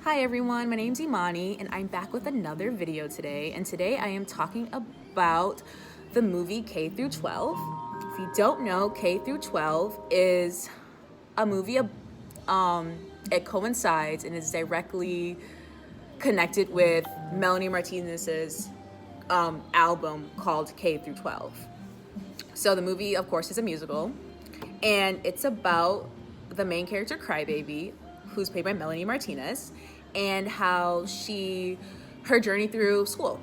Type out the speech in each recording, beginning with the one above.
Hi everyone, my name's Imani and I'm back with another video today. And today I am talking about the movie K through 12. If you don't know, K through 12 is a movie, it coincides and is directly connected with Melanie Martinez's album called K through 12. So the movie, of course, is a musical, and it's about the main character, Crybaby, who's played by Melanie Martinez, and how her journey through school.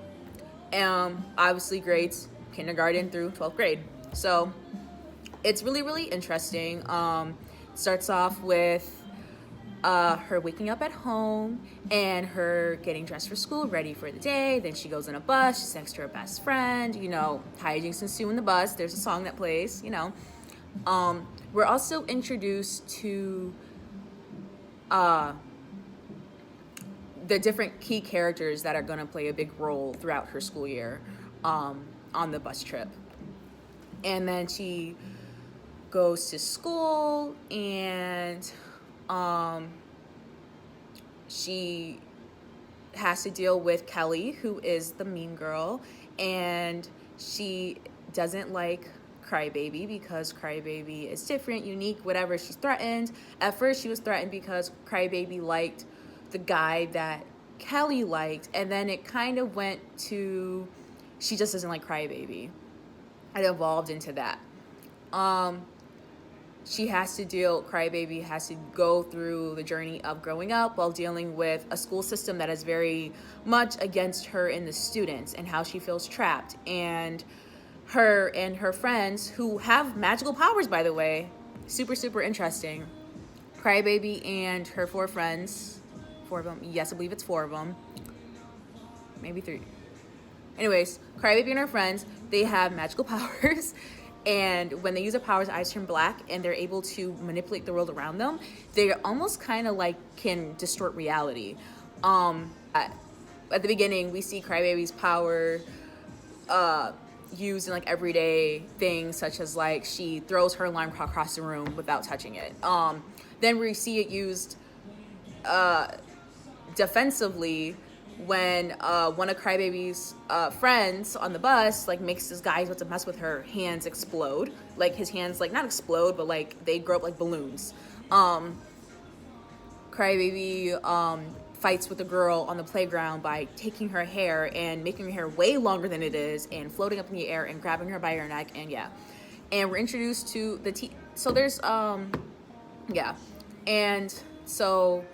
Obviously grades kindergarten through 12th grade. So it's really, really interesting. Starts off with her waking up at home and her getting dressed for school, ready for the day. Then she goes on a bus. She's next to her best friend. Hijinks ensue in the bus. There's a song that plays. We're also introduced to the different key characters that are going to play a big role throughout her school year on the bus trip. And then she goes to school and she has to deal with Kelly, who is the mean girl, and she doesn't like Crybaby because Crybaby is different, unique, whatever. She's threatened. At first she was threatened because Crybaby liked the guy that Kelly liked, and then it kind of went to she just doesn't like Crybaby. It evolved into that. Crybaby has to go through the journey of growing up while dealing with a school system that is very much against her and the students, and how she feels trapped. And her friends, who have magical powers, by the way, super, super interesting. Crybaby and her four friends, four of them, yes, I believe it's four of them, maybe three. Anyways, Crybaby and her friends, they have magical powers. And when they use their powers, eyes turn black, and they're able to manipulate the world around them. They almost kind of like can distort reality. At the beginning, we see Crybaby's power used in like everyday things, such as like she throws her alarm clock across the room without touching it. Then we see it used defensively when one of Crybaby's friends on the bus like makes this guy who's about to mess with her hands explode. Like his hands like not explode, but like they grow up like balloons. Crybaby fights with a girl on the playground by taking her hair and making her hair way longer than it is and floating up in the air and grabbing her by her neck. And yeah, and we're introduced to so there's and so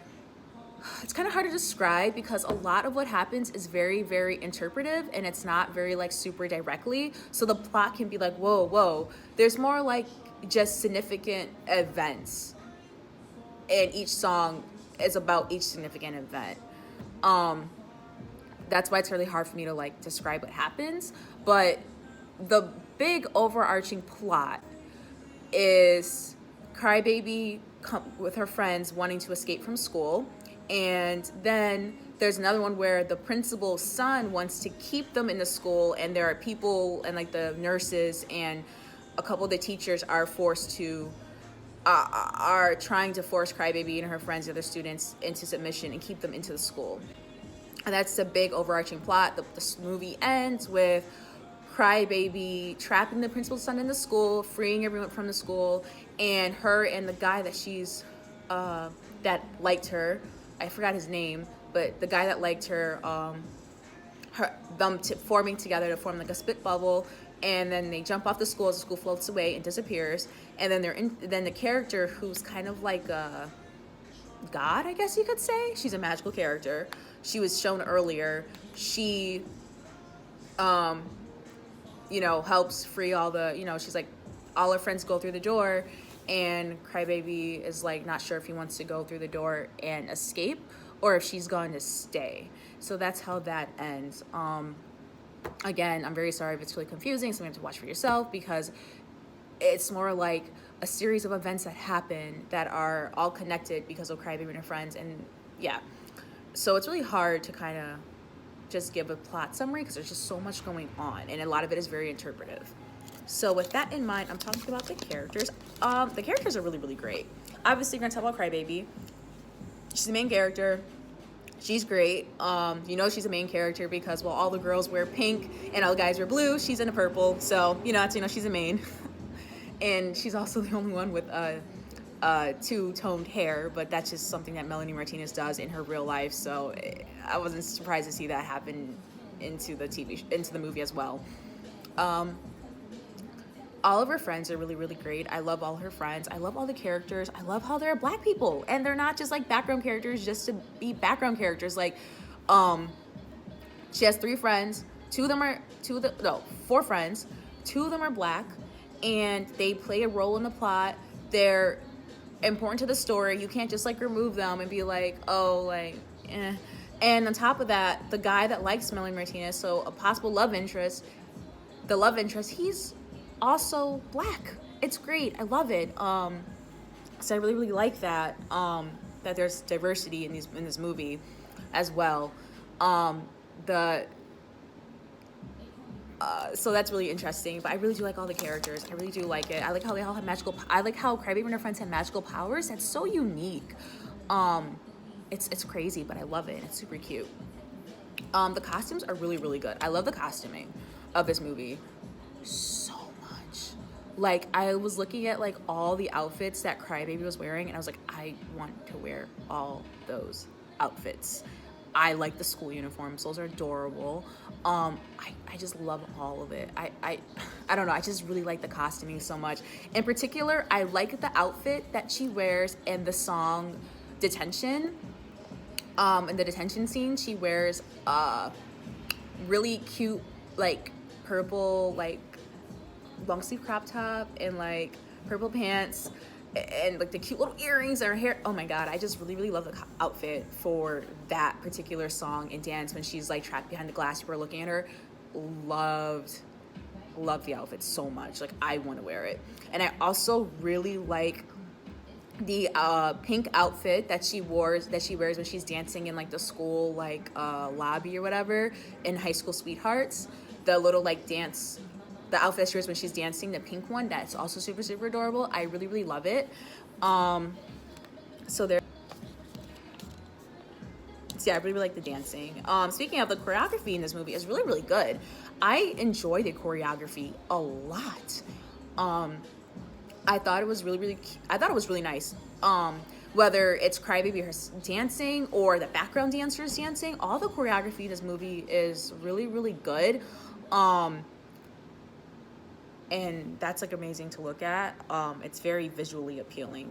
it's kind of hard to describe because a lot of what happens is very, very interpretive, and it's not very like super directly. So the plot can be like, whoa. There's more like just significant events, and each song is about each significant event. That's why it's really hard for me to like describe what happens. But the big overarching plot is Crybaby with her friends wanting to escape from school. And then there's another one where the principal's son wants to keep them in the school, and there are people and like the nurses and a couple of the teachers are trying to force Crybaby and her friends and other students into submission and keep them into the school. And that's the big overarching plot. The movie ends with Crybaby trapping the principal's son in the school, freeing everyone from the school, and her and the guy that that liked her, I forgot his name, but the guy that liked her, forming together to form like a spit bubble, and then they jump off the school as the school floats away and disappears. And then then the character who's kind of like a god, I guess you could say. She's a magical character. She was shown earlier. She, helps free all the, she's like, all her friends go through the door, and Crybaby is like not sure if he wants to go through the door and escape or if she's going to stay. So that's how that ends. Again, I'm very sorry if it's really confusing, so you have to watch for yourself because it's more like a series of events that happen that are all connected because of Crybaby and her friends. And yeah, so it's really hard to kind of just give a plot summary because there's just so much going on, and a lot of it is very interpretive. So with that in mind, I'm talking about the characters. The characters are really, really great. Obviously, we're going to talk about Crybaby. She's the main character. She's great. You know she's a main character because while all the girls wear pink and all the guys wear blue, she's in a purple. So she's a main. And she's also the only one with two-toned hair, but that's just something that Melanie Martinez does in her real life. So I wasn't surprised to see that happen into the movie as well. All of her friends are really, really great. I love all her friends. I love all the characters. I love how they're Black people, and they're not just like background characters just to be background characters. Like, she has 3 friends. 4 friends. 2 of them are Black, and they play a role in the plot. They're important to the story. You can't just like remove them and be like, oh, like, eh. And on top of that, the guy that likes Melanie Martinez, so a possible love interest, he's also Black. It's great. I love it. So I really, really like that. That there's diversity in this movie, as well. So that's really interesting. But I really do like all the characters. I really do like it. I like how they all have magical. I like how Crybaby and her friends have magical powers. That's so unique. It's crazy, but I love it. It's super cute. The costumes are really, really good. I love the costuming of this movie so much. Like, I was looking at like all the outfits that Crybaby was wearing, and I was like, I want to wear all those outfits. I like the school uniforms. Those are adorable. I just love all of it. I don't know. I just really like the costuming so much. In particular, I like the outfit that she wears in the song Detention. In the detention scene, she wears really cute, like, purple, like, long sleeve crop top and, like, purple pants and, like, the cute little earrings in her hair. Oh, my God. I just really, really love the outfit for that particular song and dance when she's, like, trapped behind the glass. People are looking at her. Loved the outfit so much. Like, I want to wear it. And I also really like the pink outfit that she wears when she's dancing in like the school like lobby or whatever in High School Sweethearts. The little like dance, the outfit she wears when she's dancing, the pink one, that's also super, super adorable. I really, really love it. So I really, really like the dancing. Speaking of, the choreography in this movie is really, really good. I enjoy the choreography a lot. I thought it was really nice. Whether it's Crybaby her dancing or the background dancers dancing, all the choreography in this movie is really, really good. And that's like amazing to look at. It's very visually appealing.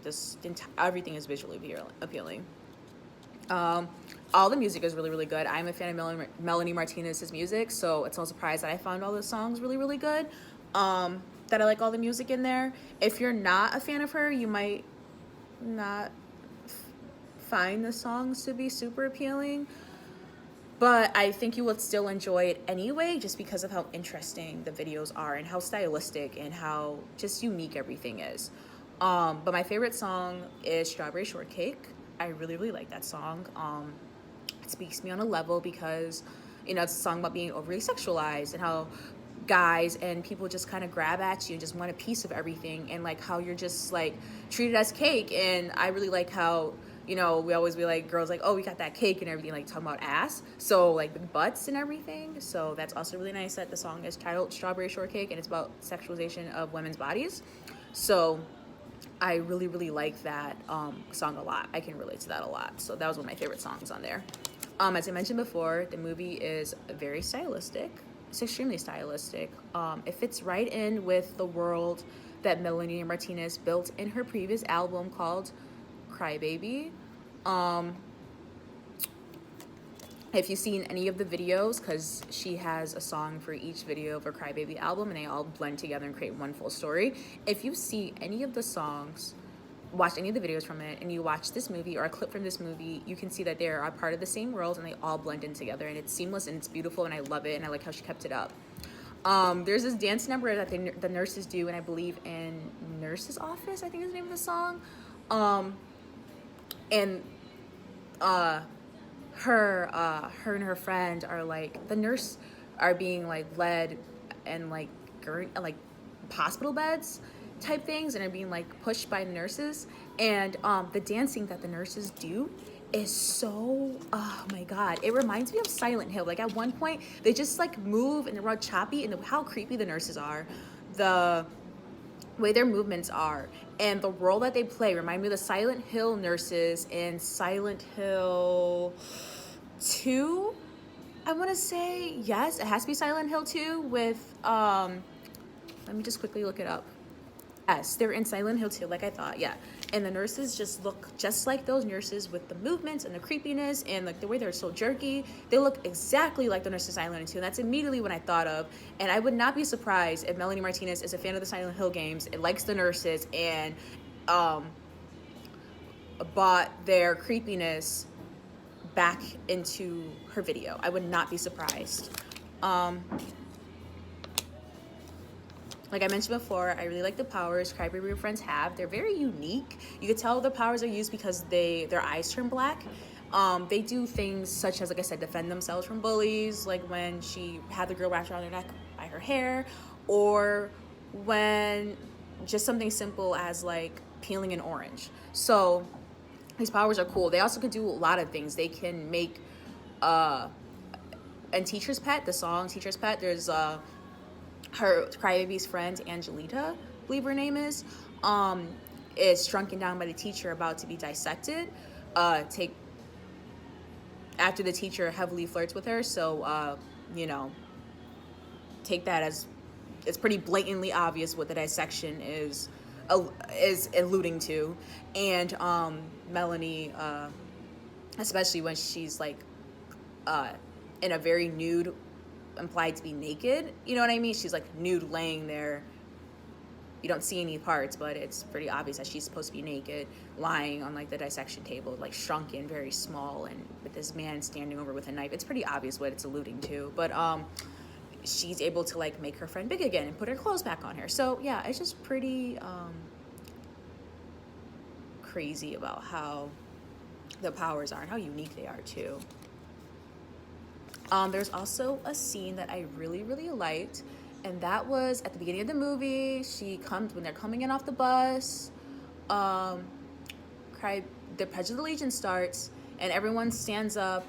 Everything is visually appealing. All the music is really, really good. I'm a fan of Melanie Martinez's music, so it's no surprise that I found all the songs really, really good. That I like all the music in there. If you're not a fan of her, you might not find the songs to be super appealing, but I think you would still enjoy it anyway, just because of how interesting the videos are and how stylistic and how just unique everything is. But my favorite song is Strawberry Shortcake. I really, really like that song. It speaks to me on a level because, it's a song about being overly sexualized and how guys and people just kind of grab at you and just want a piece of everything, and like how you're just like treated as cake. And I really like how, we always be like, girls like, oh, we got that cake and everything, like talking about ass, so like with butts and everything. So that's also really nice that the song is titled Strawberry Shortcake and it's about sexualization of women's bodies. So I really, really like that song a lot. I can relate to that a lot. So that was one of my favorite songs on there. As I mentioned before, the movie is very stylistic. It's extremely stylistic. It fits right in with the world that Melanie Martinez built in her previous album called Crybaby. If you've seen any of the videos, because she has a song for each video of her Crybaby album, and they all blend together and create one full story. If you see any of the songs, watch any of the videos from it, and you watch this movie or a clip from this movie, you can see that they are part of the same world and they all blend in together, and it's seamless and it's beautiful, and I love it, and I like how she kept it up. There's this dance number that the nurses do, and I believe in Nurse's Office, I think is the name of the song. Her and her friend are like, the nurse are being like led and like hospital beds type things, and are being like pushed by the nurses, and the dancing that the nurses do is so, oh my god, it reminds me of Silent Hill. Like at one point they just like move and they're all choppy, and how creepy the nurses are, the way their movements are, and the role that they play remind me of the Silent Hill nurses in Silent Hill 2. I want to say, yes, it has to be Silent Hill 2 with let me just quickly look it up. Yes, they're in Silent Hill 2, like I thought, yeah. And the nurses just look just like those nurses with the movements and the creepiness and like the way they're so jerky. They look exactly like the nurses in Silent Hill 2, and that's immediately what I thought of. And I would not be surprised if Melanie Martinez is a fan of the Silent Hill games and likes the nurses and bought their creepiness back into her video. I would not be surprised. Like I mentioned before, I really like the powers Crybaby friends have. They're very unique. You could tell the powers are used because their eyes turn black. They do things such as, like I said, defend themselves from bullies, like when she had the girl wrapped around her neck by her hair, or when just something simple as like peeling an orange. So these powers are cool. They also can do a lot of things. They can make and Teacher's Pet, the song Teacher's Pet, there's her Crybaby's friend Angelita, I believe her name is shrunken down by the teacher, about to be dissected. After the teacher heavily flirts with her, so take that as it's pretty blatantly obvious what the dissection is alluding to. And Melanie, especially when she's like in a very nude, implied to be naked, you know what I mean? She's like nude laying there. You don't see any parts, but it's pretty obvious that she's supposed to be naked, lying on like the dissection table, like shrunken, very small, and with this man standing over with a knife. It's pretty obvious what it's alluding to. But she's able to like make her friend big again and put her clothes back on her. So yeah, it's just pretty crazy about how the powers are and how unique they are too. There's also a scene that I really, really liked, and that was at the beginning of the movie. When they're coming in off the bus, the Pledge of Allegiance starts, and everyone stands up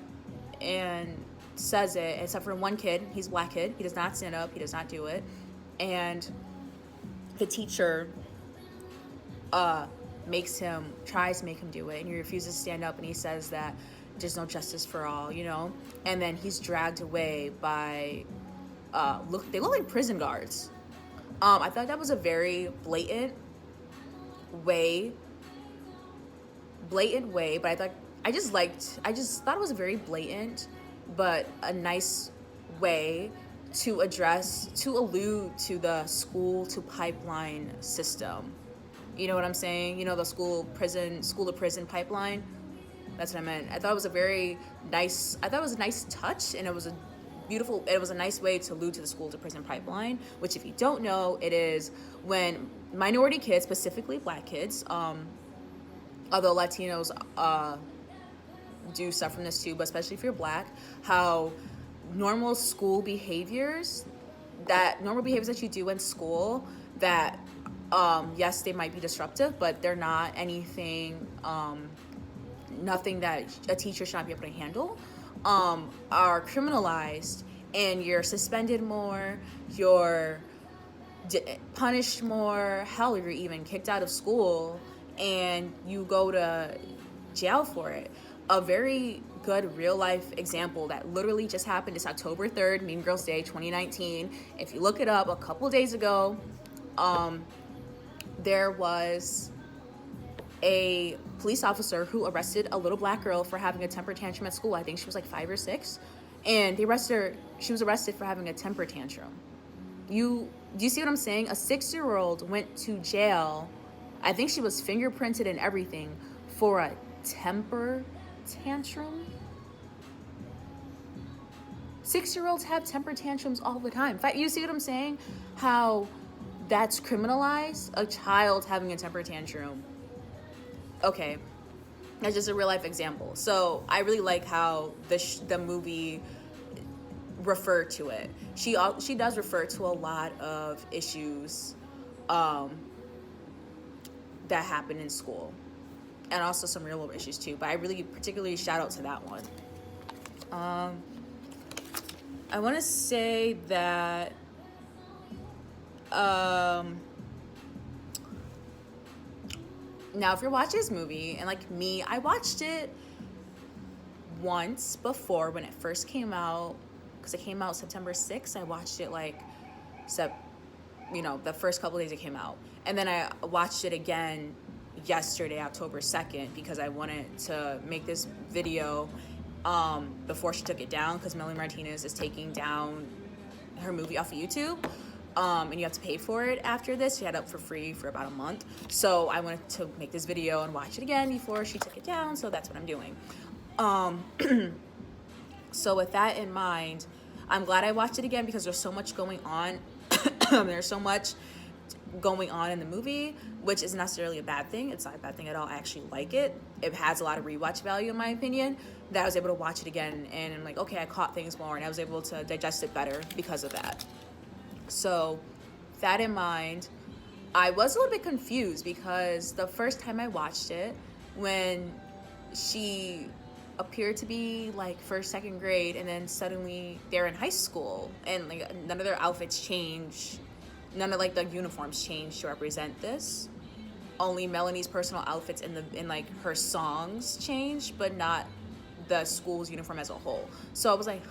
and says it, except for one kid. He's a black kid. He does not stand up. He does not do it. And the teacher tries to make him do it, and he refuses to stand up, and he says that there's no justice for all, and then he's dragged away by they look like prison guards. I thought that was a very blatant way, but I just thought it was a very blatant but a nice way to allude to the school to pipeline system. You know what I'm saying? The school to prison pipeline. That's what I meant. I thought it was a nice touch, and it was a nice way to allude to the school to prison pipeline, which, if you don't know, it is when minority kids, specifically black kids, although Latinos do suffer from this too, but especially if you're black, how normal behaviors that you do in school that, yes, they might be disruptive, but they're not anything, nothing that a teacher should not be able to handle, are criminalized, and you're suspended more, you're punished more, hell, you're even kicked out of school, and you go to jail for it. A very good real life example that literally just happened is October 3rd, Mean Girls Day 2019. If you look it up, a couple days ago, there was a police officer who arrested a little black girl for having a temper tantrum at school. I think she was like 5 or 6, and she was arrested for having a temper tantrum. Do you see what I'm saying? A 6-year-old went to jail. I think she was fingerprinted and everything for a temper tantrum. 6-year-olds have temper tantrums all the time. You see what I'm saying? How that's criminalized? A child having a temper tantrum. Okay, that's just a real life example. So I really like how the movie referred to it. She does refer to a lot of issues that happen in school. and also some real world issues too. But I really particularly shout out to that one. I want to say that now if you're watching this movie, and like me, I watched it once before when it first came out, because it came out September 6th. I watched it like the first couple days it came out, and then I watched it again yesterday, October 2nd, because I wanted to make this video before she took it down, because Melanie Martinez is taking down her movie off of YouTube, and you have to pay for it after this. She had it up for free for about a month, so I wanted to make this video and watch it again before she took it down, so that's what I'm doing. So with that in mind, I'm glad I watched it again, because there's so much going on. There's so much going on in the movie, which isn't necessarily a bad thing. It's not a bad thing at all. I actually like it. It has a lot of rewatch value, in my opinion, that I was able to watch it again, and I'm like, okay, I caught things more, and I was able to digest it better because of that. So that in mind, I was a little bit confused, because the first time I watched it, when she appeared to be like first, second grade, and then suddenly they're in high school, and like none of their outfits change, none of like the uniforms change to represent this. Only Melanie's personal outfits in like her songs changed, but not the school's uniform as a whole. So I was like,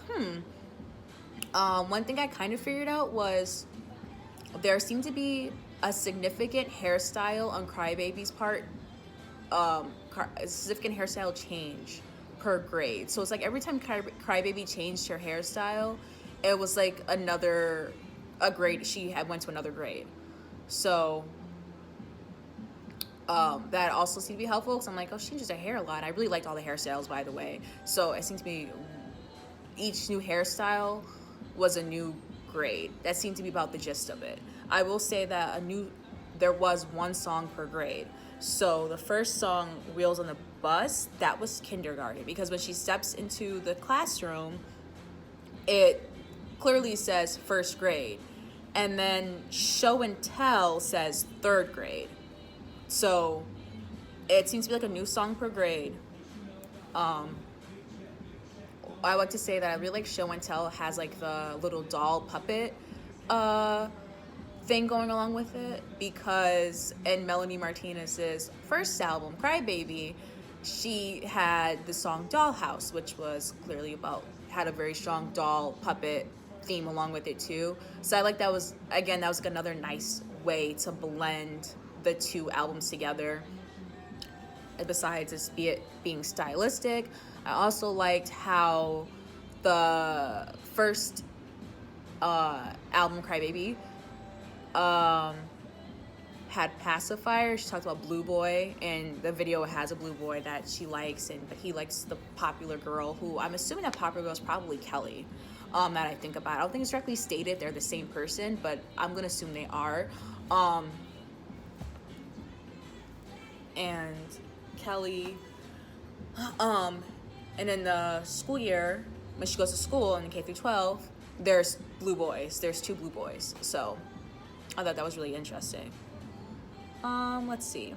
one thing I kind of figured out was there seemed to be a significant hairstyle on Crybaby's part, a significant hairstyle change per grade. So it's like every time Crybaby changed her hairstyle, it was like a grade. She went to another grade. So that also seemed to be helpful, because I'm like, oh, she changes her hair a lot. I really liked all the hairstyles, by the way. So it seemed to be each new hairstyle was a new grade. That seemed to be about the gist of it. I will say that there was one song per grade. So the first song, Wheels on the Bus, that was kindergarten, because when she steps into the classroom, it clearly says first grade, and then Show and Tell says third grade. So it seems to be like a new song per grade. I like to say that I really like Show and Tell has like the little doll puppet thing going along with it, because in Melanie Martinez's first album, Crybaby, she had the song Dollhouse, which was clearly had a very strong doll puppet theme along with it too. So I like that was like another nice way to blend the two albums together. And besides being stylistic, I also liked how the first album, Crybaby, had Pacifier. She talked about Blue Boy, and the video has a blue boy that she likes, but he likes the popular girl, who I'm assuming that popular girl is probably Kelly. That I think about. I don't think it's directly stated they're the same person, but I'm gonna assume they are. And Kelly, and in the school year, when she goes to school in K-12, there's blue boys. There's two blue boys. So I thought that was really interesting. Let's see.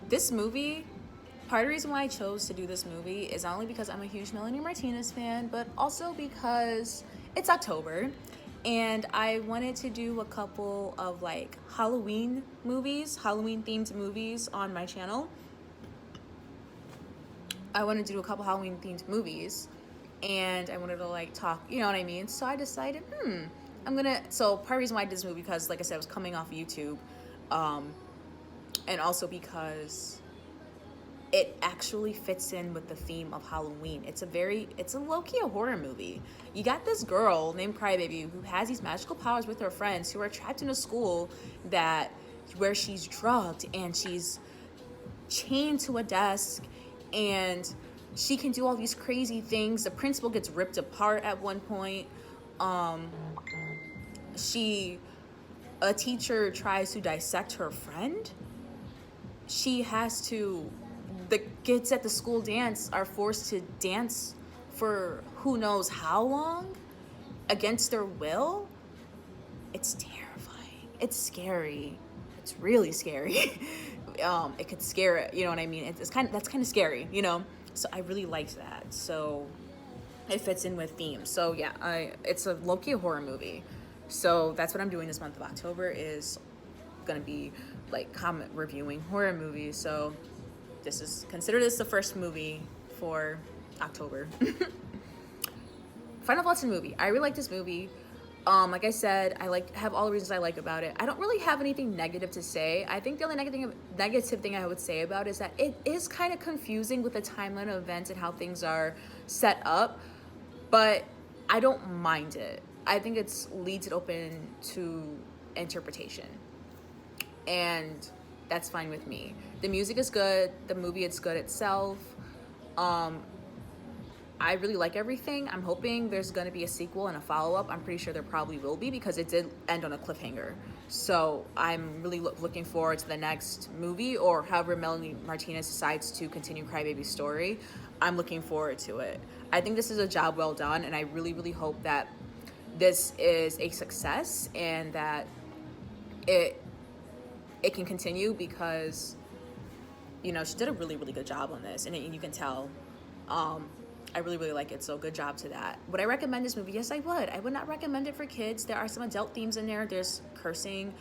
This movie, part of the reason why I chose to do this movie is not only because I'm a huge Melanie Martinez fan, but also because it's October, and I wanted to do a couple of like Halloween themed movies on my channel. I wanted to do a couple Halloween themed movies, and I wanted to like talk, you know what I mean? So I decided, so part of the reason why I did this movie, because like I said, it was coming off YouTube, and also because it actually fits in with the theme of Halloween. It's a low-key a horror movie. You got this girl named Crybaby who has these magical powers with her friends, who are trapped in a school where she's drugged and she's chained to a desk, and she can do all these crazy things. The principal gets ripped apart at one point. A teacher tries to dissect her friend. The kids at the school dance are forced to dance for who knows how long against their will. It's terrifying. It's scary. It's really scary. it could scare it, you know what I mean? That's kind of scary, you know? So I really liked that. So it fits in with themes. So yeah, it's a low-key horror movie. So that's what I'm doing this month of October, is gonna be like comment reviewing horror movies. So consider this the first movie for October. Final thoughts on the movie. I really like this movie. Like I said, have all the reasons I like about it. I don't really have anything negative to say. I think the only negative thing I would say about it is that it is kind of confusing with the timeline of events and how things are set up, but I don't mind it. I think it leaves it open to interpretation, and that's fine with me. The music is good. The movie is good itself. I really like everything. I'm hoping there's going to be a sequel and a follow-up. I'm pretty sure there probably will be, because it did end on a cliffhanger. So I'm really looking forward to the next movie, or however Melanie Martinez decides to continue Crybaby's story. I'm looking forward to it. I think this is a job well done, and I really, really hope that this is a success and that it can continue, because, you know, she did a really, really good job on this, and you can tell. I really, really like it, so good job to that. Would I recommend this movie? Yes, I would. I would not recommend it for kids. There are some adult themes in there. There's cursing,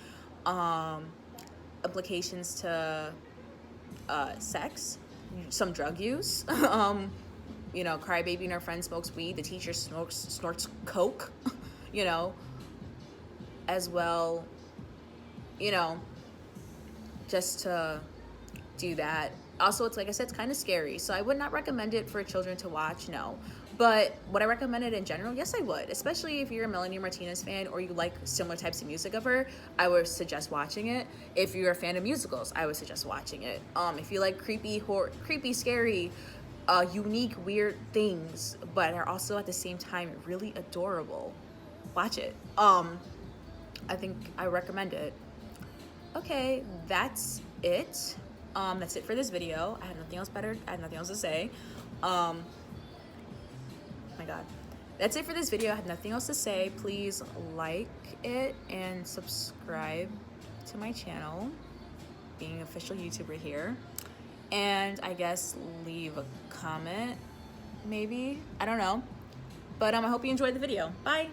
implications to sex, some drug use. You know, Crybaby and her friend smokes weed. The teacher snorts coke, you know, as well, you know, just to do that. Also, it's like I said, it's kind of scary, so I would not recommend it for children to watch, no. But would I recommend it in general? Yes, I would. Especially if you're a Melanie Martinez fan or you like similar types of music of her, I would suggest watching it. If you're a fan of musicals, I would suggest watching it. If you like creepy, scary, unique, weird things, but are also at the same time really adorable, watch it. I think I recommend it. Okay, that's it. That's it for this video. I have nothing else to say. Oh my god. That's it for this video. I have nothing else to say. Please like it and subscribe to my channel, being an official YouTuber here. And I guess leave a comment, maybe. I don't know. But I hope you enjoyed the video. Bye.